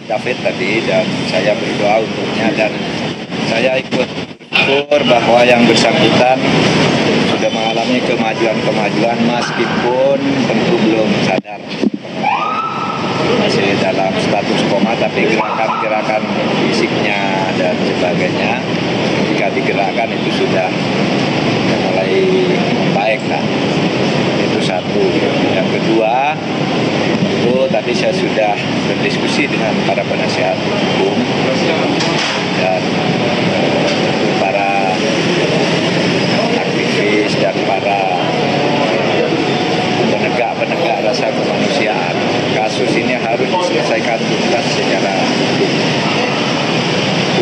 David tadi, dan saya berdoa untuknya, dan saya ikut bersyukur bahwa yang bersangkutan sudah mengalami kemajuan meskipun tentu belum sadar, masih dalam status koma, tapi gerakan-gerakan fisiknya dan sebagainya jika digerakkan itu sudah mulai membaik lah. Itu satu. Yang kedua, itu tadi saya sudah berdiskusi dengan para penasihat hukum dan para aktivis dan para penegak rasa kemanusiaan. Kasus ini harus diselesaikan tuntas secara hukum.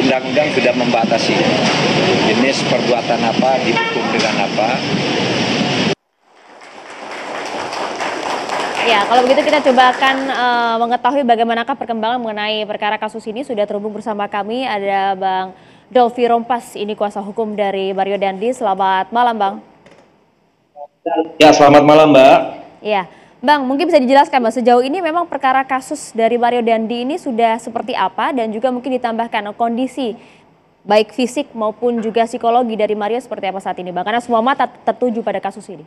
Undang-undang sudah membatasi jenis perbuatan apa, dihukum dengan apa. Ya, kalau begitu kita coba akan mengetahui bagaimanakah perkembangan mengenai perkara kasus ini. Sudah terhubung bersama kami ada Bang Dolfi Rompas, ini kuasa hukum dari Mario Dandi. Selamat malam, Bang. Ya, selamat malam, Mbak. Ya, Bang, mungkin bisa dijelaskan, Bang, sejauh ini memang perkara kasus dari Mario Dandi ini sudah seperti apa, dan juga mungkin ditambahkan kondisi baik fisik maupun juga psikologi dari Mario seperti apa saat ini, Bang? Karena semua mata tertuju pada kasus ini.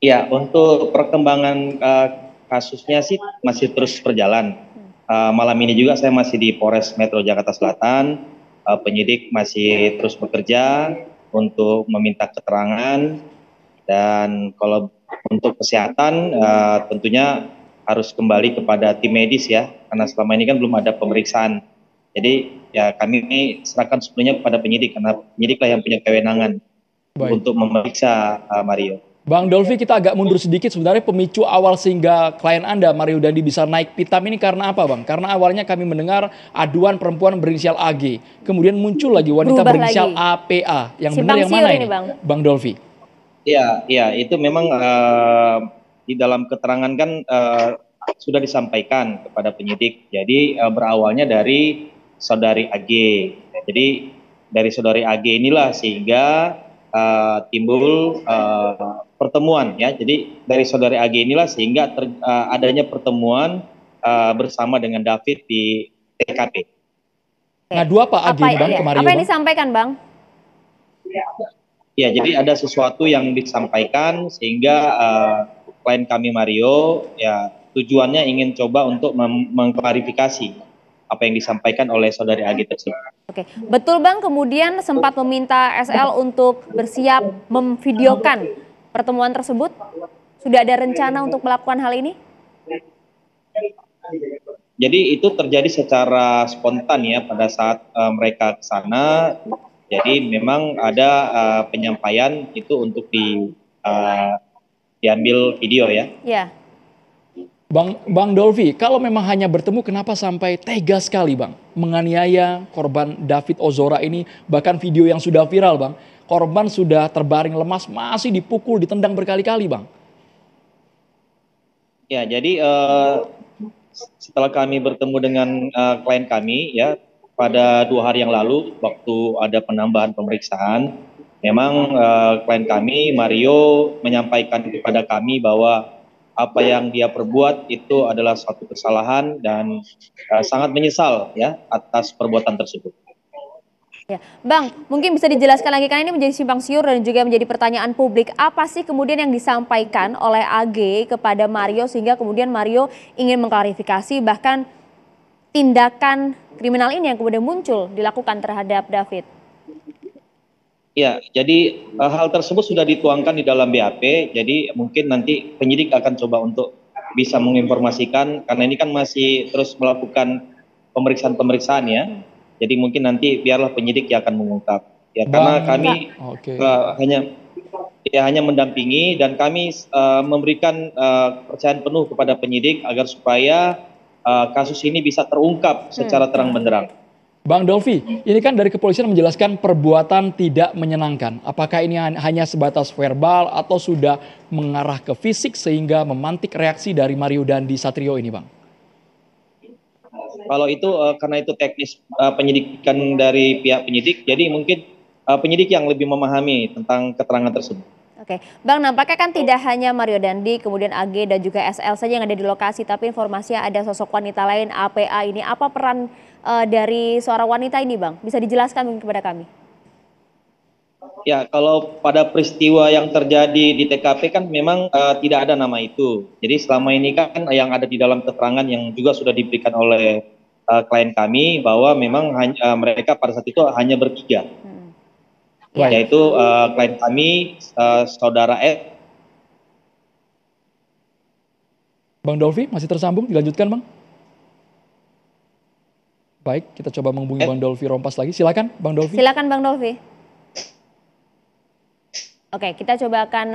Ya, untuk perkembangan kasusnya sih masih terus berjalan. Malam ini juga saya masih di Polres Metro Jakarta Selatan. Penyidik masih terus bekerja untuk meminta keterangan, dan kalau untuk kesehatan tentunya harus kembali kepada tim medis ya, karena selama ini kan belum ada pemeriksaan. Jadi ya kami ini serahkan sepenuhnya kepada penyidik, karena penyidiklah yang punya kewenangan untuk memeriksa Mario. Bang Dolfi, kita agak mundur sedikit. Sebenarnya pemicu awal sehingga klien Anda, Mario Dandi, bisa naik pitam ini karena apa, Bang? Karena awalnya kami mendengar aduan perempuan berinisial AG. Kemudian muncul lagi wanita berinisial APA. Yang benar yang mana ini, Bang Dolfi? Ya, itu memang di dalam keterangan kan sudah disampaikan kepada penyidik. Jadi berawalnya dari saudari AG. Jadi dari saudari AG inilah sehingga timbul pertemuan ya. Jadi dari saudari AG inilah sehingga adanya pertemuan bersama dengan David di TKP. Ngadu apa AG ini, Bang, ke Mario? Apa yang disampaikan, Bang? Ya, jadi ada sesuatu yang disampaikan sehingga klien kami Mario ya tujuannya ingin coba untuk mengklarifikasi apa yang disampaikan oleh saudari AG tersebut. Oke, betul, Bang, kemudian sempat meminta SL untuk bersiap memvideokan pertemuan tersebut. Sudah ada rencana untuk melakukan hal ini? Jadi itu terjadi secara spontan ya pada saat mereka ke sana. Jadi memang ada penyampaian itu untuk diambil video ya. Ya. Bang Dolfi, kalau memang hanya bertemu, kenapa sampai tega sekali, Bang, menganiaya korban David Ozora ini? Bahkan video yang sudah viral, Bang, korban sudah terbaring lemas, masih dipukul, ditendang berkali-kali, Bang. Ya, jadi setelah kami bertemu dengan klien kami ya pada 2 hari yang lalu waktu ada penambahan pemeriksaan, memang klien kami Mario menyampaikan kepada kami bahwa apa yang dia perbuat itu adalah suatu kesalahan dan sangat menyesal ya atas perbuatan tersebut. Ya, Bang, mungkin bisa dijelaskan lagi, karena ini menjadi simpang siur dan juga menjadi pertanyaan publik. Apa sih kemudian yang disampaikan oleh AG kepada Mario sehingga kemudian Mario ingin mengklarifikasi bahkan tindakan kriminal ini yang kemudian muncul dilakukan terhadap David? Ya, jadi hal tersebut sudah dituangkan di dalam BAP, jadi mungkin nanti penyidik akan coba untuk bisa menginformasikan, karena ini kan masih terus melakukan pemeriksaan ya. Jadi mungkin nanti biarlah penyidik yang akan mengungkap. Ya, karena kami hanya mendampingi dan kami memberikan kepercayaan penuh kepada penyidik agar supaya kasus ini bisa terungkap secara terang benderang. Bang Dolfi, ini kan dari kepolisian menjelaskan perbuatan tidak menyenangkan. Apakah ini hanya sebatas verbal atau sudah mengarah ke fisik sehingga memantik reaksi dari Mario Dandi Satrio ini, Bang? Kalau itu karena itu teknis penyidikan dari pihak penyidik, jadi mungkin penyidik yang lebih memahami tentang keterangan tersebut. Oke, Bang, nampaknya kan tidak hanya Mario Dandi, kemudian AG dan juga SL saja yang ada di lokasi, tapi informasinya ada sosok wanita lain, APA ini. Apa peran dari seorang wanita ini, Bang? Bisa dijelaskan mungkin kepada kami? Ya, kalau pada peristiwa yang terjadi di TKP kan memang tidak ada nama itu. Jadi selama ini kan yang ada di dalam keterangan yang juga sudah diberikan oleh klien kami bahwa memang mereka pada saat itu hanya bertiga. Yaitu klien kami, saudara Ed. Bang Dolfi masih tersambung, dilanjutkan Bang. Baik, kita coba menghubungi Bang Dolfi Rompas lagi. Silakan Bang Dolfi. Silakan Bang Dolfi. Oke, kita coba akan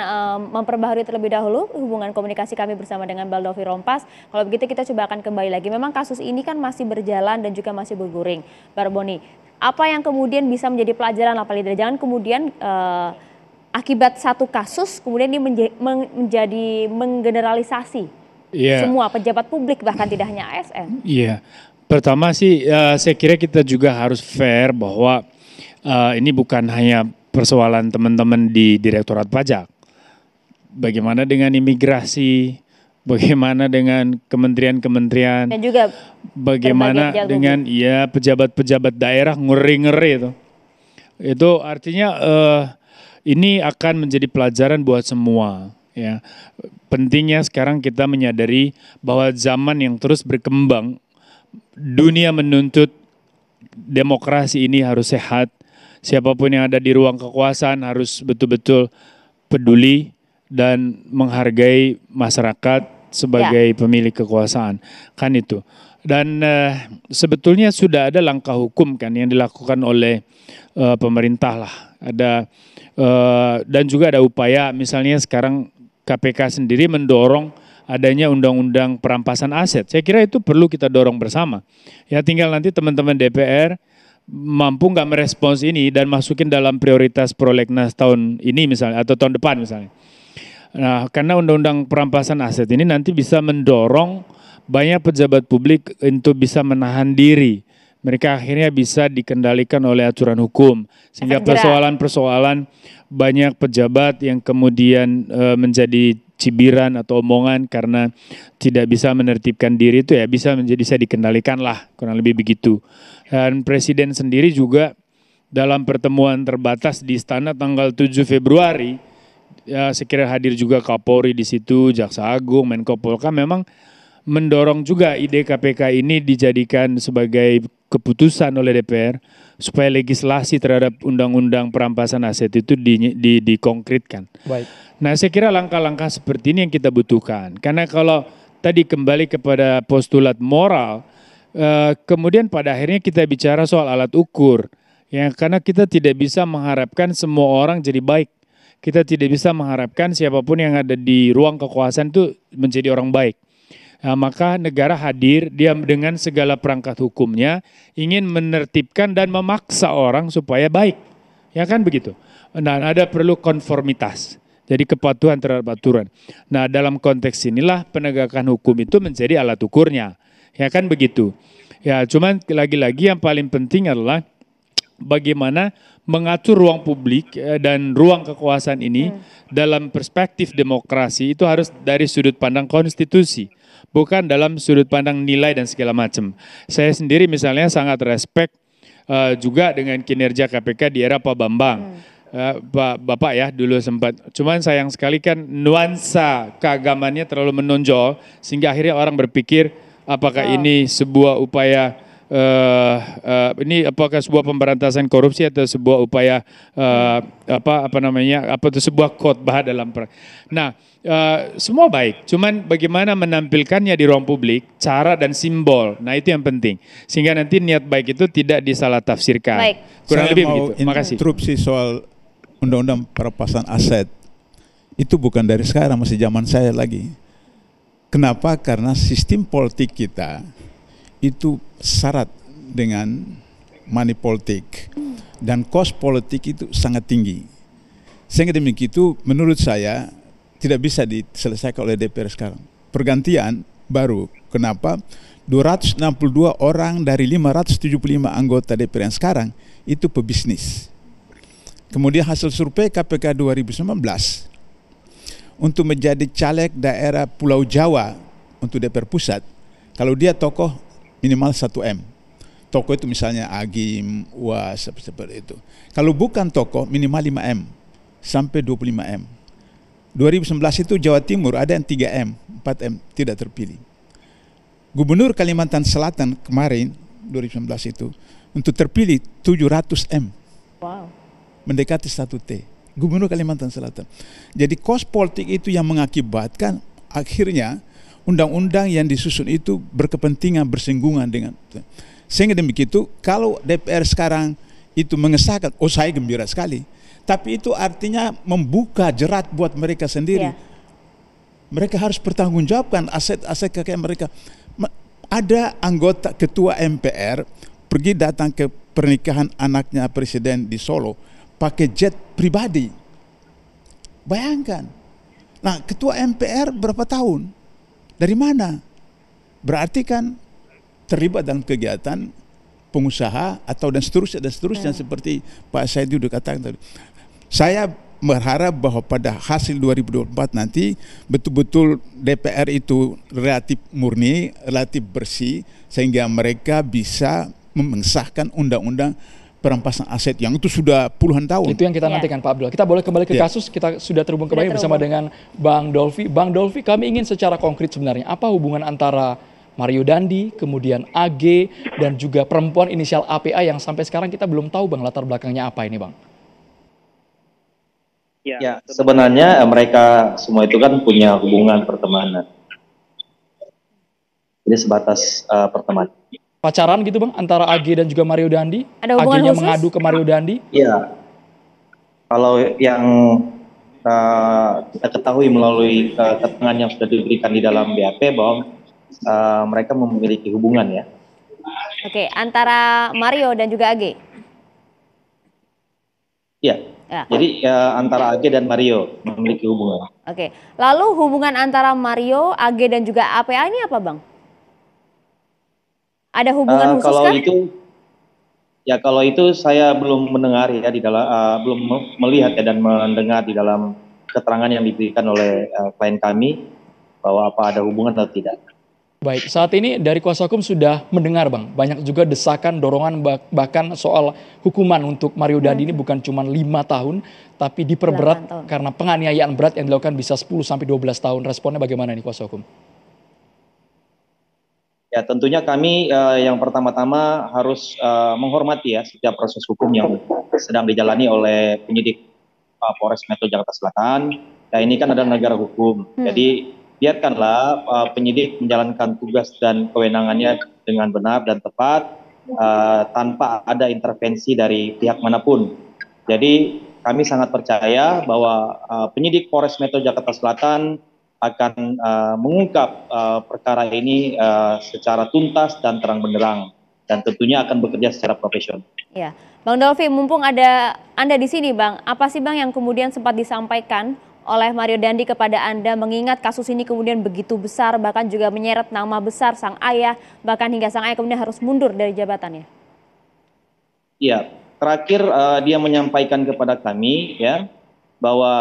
memperbaharui terlebih dahulu hubungan komunikasi kami bersama dengan Bang Dolfi Rompas. Kalau begitu kita coba akan kembali lagi. Memang kasus ini kan masih berjalan dan juga masih berguring. Barboni, apa yang kemudian bisa menjadi pelajaran lah paling tidak? Jangan kemudian akibat satu kasus kemudian ini menjadi menggeneralisasi semua pejabat publik bahkan tidak hanya ASN. Iya, pertama sih saya kira kita juga harus fair bahwa ini bukan hanya persoalan teman-teman di Direktorat Pajak. Bagaimana dengan imigrasi, bagaimana dengan kementerian-kementerian, dan juga bagaimana dengan pejabat-pejabat daerah ngeri-ngeri itu. Itu artinya ini akan menjadi pelajaran buat semua. Ya, pentingnya sekarang kita menyadari bahwa zaman yang terus berkembang, dunia menuntut demokrasi ini harus sehat. Siapapun yang ada di ruang kekuasaan harus betul-betul peduli dan menghargai masyarakat sebagai pemilik kekuasaan. Kan itu. Dan sebetulnya sudah ada langkah hukum kan yang dilakukan oleh pemerintah lah. Ada dan juga ada upaya, misalnya sekarang KPK sendiri mendorong adanya undang-undang perampasan aset. Saya kira itu perlu kita dorong bersama. Ya, tinggal nanti teman-teman DPR mampu nggak merespons ini dan masukin dalam prioritas prolegnas tahun ini misalnya atau tahun depan misalnya. Nah, karena undang-undang perampasan aset ini nanti bisa mendorong banyak pejabat publik untuk bisa menahan diri. Mereka akhirnya bisa dikendalikan oleh aturan hukum sehingga persoalan-persoalan banyak pejabat yang kemudian menjadi cibiran atau omongan karena tidak bisa menertibkan diri itu ya bisa dikendalikan lah, kurang lebih begitu. Dan Presiden sendiri juga dalam pertemuan terbatas di Istana tanggal 7 Februari, ya saya kira hadir juga Kapolri di situ, Jaksa Agung, Menko Polhukam, memang mendorong juga ide KPK ini dijadikan sebagai keputusan oleh DPR supaya legislasi terhadap undang-undang perampasan aset itu dikonkretkan. Baik. Nah, saya kira langkah-langkah seperti ini yang kita butuhkan. Karena kalau tadi kembali kepada postulat moral, kemudian pada akhirnya kita bicara soal alat ukur. Ya, karena kita tidak bisa mengharapkan semua orang jadi baik. Kita tidak bisa mengharapkan siapapun yang ada di ruang kekuasaan itu menjadi orang baik. Nah, maka negara hadir, dia dengan segala perangkat hukumnya ingin menertibkan dan memaksa orang supaya baik. Ya kan begitu. Nah, ada perlu konformitas. Jadi kepatuhan terhadap aturan. Nah, dalam konteks inilah penegakan hukum itu menjadi alat ukurnya. Ya kan begitu. Ya, cuman lagi-lagi yang paling penting adalah bagaimana mengatur ruang publik dan ruang kekuasaan ini dalam perspektif demokrasi itu harus dari sudut pandang konstitusi. Bukan dalam sudut pandang nilai dan segala macam. Saya sendiri misalnya sangat respect juga dengan kinerja KPK di era Pak Bambang. Bapak ya dulu sempat. Cuman sayang sekali kan nuansa keagamannya terlalu menonjol sehingga akhirnya orang berpikir apakah ini sebuah upaya ini apakah sebuah pemberantasan korupsi atau sebuah upaya sebuah khotbah dalam semua baik, cuman bagaimana menampilkannya di ruang publik, cara dan simbol, nah itu yang penting sehingga nanti niat baik itu tidak disalah tafsirkan. Baik. Kurang Saya lebih mau begitu. Makasih. interupsi soal undang-undang perampasan aset itu bukan dari sekarang, masih zaman saya lagi. Kenapa? Karena sistem politik kita itu syarat dengan money politik dan cost politik itu sangat tinggi. Sehingga demikian itu menurut saya tidak bisa diselesaikan oleh DPR sekarang. Pergantian baru. Kenapa? 262 orang dari 575 anggota DPR yang sekarang itu pebisnis. Kemudian hasil survei KPK 2019 untuk menjadi caleg daerah Pulau Jawa untuk DPR pusat, kalau dia tokoh minimal 1 M. Tokoh itu misalnya Agim, UAS, seperti itu. Kalau bukan tokoh minimal 5 M sampai 25 M. 2019 itu Jawa Timur ada yang 3 M, 4 M tidak terpilih. Gubernur Kalimantan Selatan kemarin 2019 itu untuk terpilih 700 M. Wow. Mendekati 1 T. Gubernur Kalimantan Selatan. Jadi kos politik itu yang mengakibatkan akhirnya undang-undang yang disusun itu berkepentingan bersinggungan dengan. Sehingga demikitu kalau DPR sekarang itu mengesahkan, oh saya gembira sekali. Tapi itu artinya membuka jerat buat mereka sendiri. Mereka harus bertanggungjawabkan aset-aset kekayaan mereka. Ada anggota ketua MPR pergi datang ke pernikahan anaknya presiden di Solo pakai jet pribadi. Bayangkan. Nah, ketua MPR berapa tahun? Dari mana? Berarti kan terlibat dalam kegiatan pengusaha atau dan seterusnya seperti Pak Said sudah katakan tadi. Saya berharap bahwa pada hasil 2024 nanti betul-betul DPR itu relatif murni, relatif bersih sehingga mereka bisa mengesahkan undang-undang perampasan aset yang itu sudah puluhan tahun. Itu yang kita nantikan Pak Abdullah. Kita boleh kembali ke kasus, kita sudah terhubung kembali bersama dengan Bang Dolfi. Bang Dolfi, kami ingin secara konkret sebenarnya apa hubungan antara Mario Dandi, kemudian AG, dan juga perempuan inisial APA yang sampai sekarang kita belum tahu Bang latar belakangnya apa ini Bang? Ya, sebenarnya mereka semua itu kan punya hubungan pertemanan. Jadi sebatas pertemanan. Pacaran gitu Bang antara AG dan juga Mario Dandi? Ada hubungan AG-nya khusus? mengadu ke Mario Dandi? Iya. Kalau yang kita ketahui melalui keterangan yang sudah diberikan di dalam BAP bahwa mereka memiliki hubungan ya. Oke, antara Mario dan juga AG? Iya. Ya. Jadi antara AG dan Mario memiliki hubungan. Oke, lalu hubungan antara Mario, AG dan juga APA ini apa Bang? Ada hubungan khusus kalau kah? kalau itu saya belum mendengar ya di dalam belum melihat ya dan mendengar di dalam keterangan yang diberikan oleh klien kami bahwa apa ada hubungan atau tidak. Baik, saat ini dari kuasa hukum sudah mendengar Bang, banyak juga desakan, dorongan bahkan soal hukuman untuk Mario Dandi ini bukan cuma 5 tahun, tapi diperberat karena penganiayaan berat yang dilakukan bisa 10 sampai 12 tahun. Responnya bagaimana nih kuasa hukum? Ya tentunya kami yang pertama-tama harus menghormati ya setiap proses hukum yang sedang dijalani oleh penyidik Polres Metro Jakarta Selatan. Ya ini kan adalah negara hukum, jadi biarkanlah penyidik menjalankan tugas dan kewenangannya dengan benar dan tepat tanpa ada intervensi dari pihak manapun. Jadi kami sangat percaya bahwa penyidik Polres Metro Jakarta Selatan akan mengungkap perkara ini secara tuntas dan terang benderang dan tentunya akan bekerja secara profesional. Ya, Bang Dolfi, mumpung ada Anda di sini Bang, apa sih Bang yang kemudian sempat disampaikan oleh Mario Dandi kepada Anda mengingat kasus ini kemudian begitu besar bahkan juga menyeret nama besar sang ayah bahkan hingga sang ayah kemudian harus mundur dari jabatannya? Iya, terakhir dia menyampaikan kepada kami ya bahwa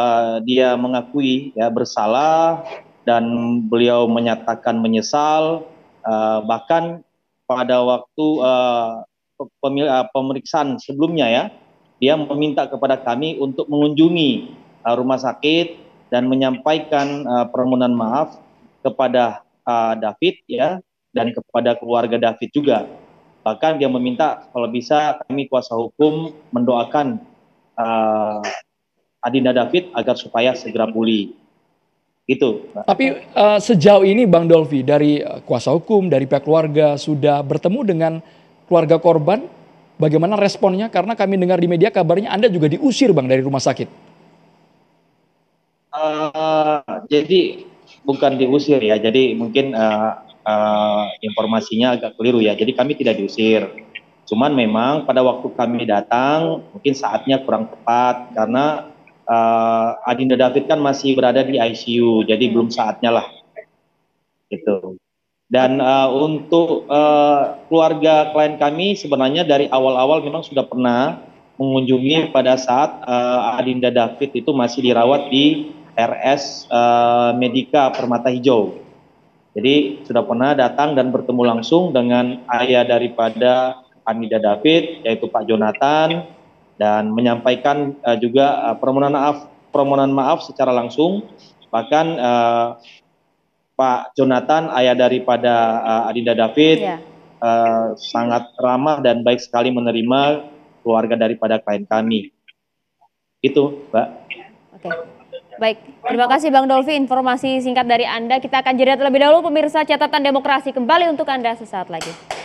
dia mengakui ya bersalah dan beliau menyatakan menyesal bahkan pada waktu pemeriksaan sebelumnya ya dia meminta kepada kami untuk mengunjungi rumah sakit dan menyampaikan permohonan maaf kepada David ya dan kepada keluarga David juga. Bahkan dia meminta kalau bisa kami kuasa hukum mendoakan Adinda David agar supaya segera pulih. Gitu. Tapi sejauh ini Bang Dolfi dari kuasa hukum, dari pihak keluarga sudah bertemu dengan keluarga korban. Bagaimana responnya? Karena kami dengar di media kabarnya Anda juga diusir Bang dari rumah sakit. Jadi bukan diusir ya, jadi mungkin informasinya agak keliru ya. Jadi kami tidak diusir, cuman memang pada waktu kami datang mungkin saatnya kurang tepat karena Adinda David kan masih berada di ICU, jadi belum saatnya lah, gitu. Dan untuk keluarga klien kami sebenarnya dari awal-awal memang sudah pernah mengunjungi pada saat Adinda David itu masih dirawat di RS Medika Permata Hijau. Jadi sudah pernah datang dan bertemu langsung dengan ayah daripada Anida David, yaitu Pak Jonathan, dan menyampaikan juga permohonan maaf secara langsung. Bahkan Pak Jonathan, ayah daripada Anida David, sangat ramah dan baik sekali menerima keluarga daripada klien kami. Itu, Mbak. Oke. Baik, terima kasih Bang Dolfi, informasi singkat dari Anda. Kita akan jeda terlebih dahulu, pemirsa. Catatan Demokrasi kembali untuk Anda sesaat lagi.